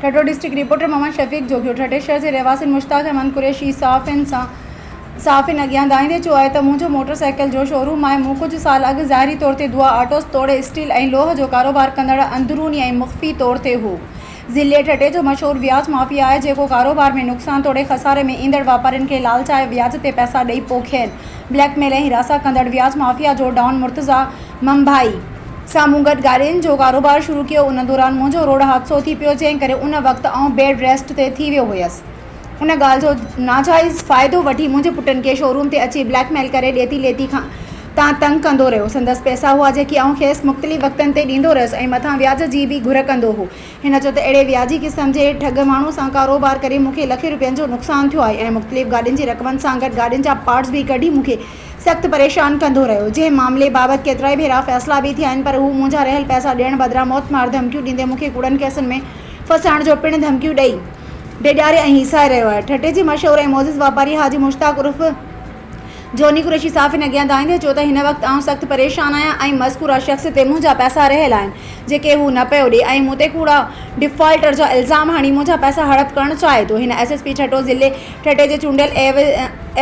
ठठो district reporter Mohammad Shafiq जोगियो ठठे शहर जे रहवासी मुश्ताक अहमद कुरैशी साफ़िन अॻियां दाईंदे चयो आहे त मुंहिंजो मोटरसाइकिल जो शोरूम आहे। मूं कुझु साल अॻु ज़ाहिरी तौर ते दुआ ऑटोस तोड़े स्टील ऐं लोह जो कारोबार कंदड़ अंदरूनी ऐं मुख़फ़ी तौर ते हो। ज़िले ठठे जो मशहूरु व्याज माफ़िया आहे जेको कारोबार में नुक़सान तोड़े खसारे में ईंदड़ वापारियुनि खे लालचाए व्याज ते पैसा ॾेई पोखियनि। ब्लैकमेल ऐं हिरासा कंदड़ व्याज माफ़िया जो डॉन मुर्तज़ा ममभाई साम्हूं गॾु गाॾियुनि जो कारोबार शुरू कयो। उन दौरान मुंहिंजो रोड हादसो थी पियो, जंहिं करे उन वक़्तु आउं बेड रेस्ट ते थी वियो हुयसि। उन ॻाल्हि जो नाजाइज़ फ़ाइदो वठी मुंहिंजे पुटनि खे शोरूम ते अची ब्लैकमेल करे लेती खां तां तंग कंदो रहियो। संदसि पैसा हुआ जेकी आउं खेसि मुख़्तलिफ़ वक़्तनि ते ॾींदो रहियुसि ऐं मथां व्याज जी बि घुर कंदो हो। हिन चयो त अहिड़े व्याजी क़िस्म जे ठग माण्हू सां कारोबार करे मूंखे लखे रुपयनि जो नुक़सानु थियो आहे ऐं मुख़्तलिफ़ गाॾियुनि जी रक़मनि सां गॾु गाॾियुनि जा पार्ट्स बि कढी मूंखे सख़्तु परेशान कंदो रहियो। जंहिं मामले बाबति केतिरा ई भेरा फ़ैसिला बि थिया आहिनि, पर हू मुंहिंजा रहियल पैसा ॾियण बदिरां मौतमार धमकियूं ॾींदे मूंखे कूड़नि केसनि में फसाइण जो पिणु धमकियूं ॾेई डेॼारे ऐं हिसाए रहियो आहे। ठठे जे मशहूरु ऐं मोज़िज़ वापारी हाजी मुश्ताक उर्फ़ जोनी कुरैशी साफ़िन अॻियां दाईंदे चयो त हिन वक़्तु आउं सख़्तु परेशान आहियां ऐं मज़कूरा शख़्स ते मुंहिंजा पैसा रहियल आहिनि जेके हू न पियो ॾिए ऐं मूं ते कूड़ा डिफ़ॉल्टर जा इल्ज़ाम हणी मुंहिंजा पैसा हड़प करणु चाहे थो। हिन SSP ठठो ज़िले ठठे जे चूंडियल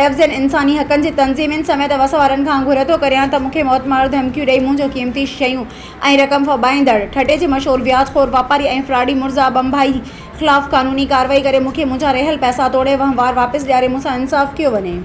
एवज़न इंसानी हक़नि जी तंज़ीमुनि समेत वस वारनि खां घुर थो करियां त मूंखे मौतमार धमकियूं ॾेई मुंहिंजो क़ीमती शयूं ऐं रक़म फबाईंदड़ ठठे जे मशहूरु व्याजखोर वापारी ऐं फ्राडी मुर्ज़ा बमभाई ख़िलाफ़ क़ानूनी कार्रवाई करे मूंखे मुंहिंजा रहियल पैसा तोड़े वहिंवार वापसि ॾियारे मूंसां इंसाफ़ कयो वञे।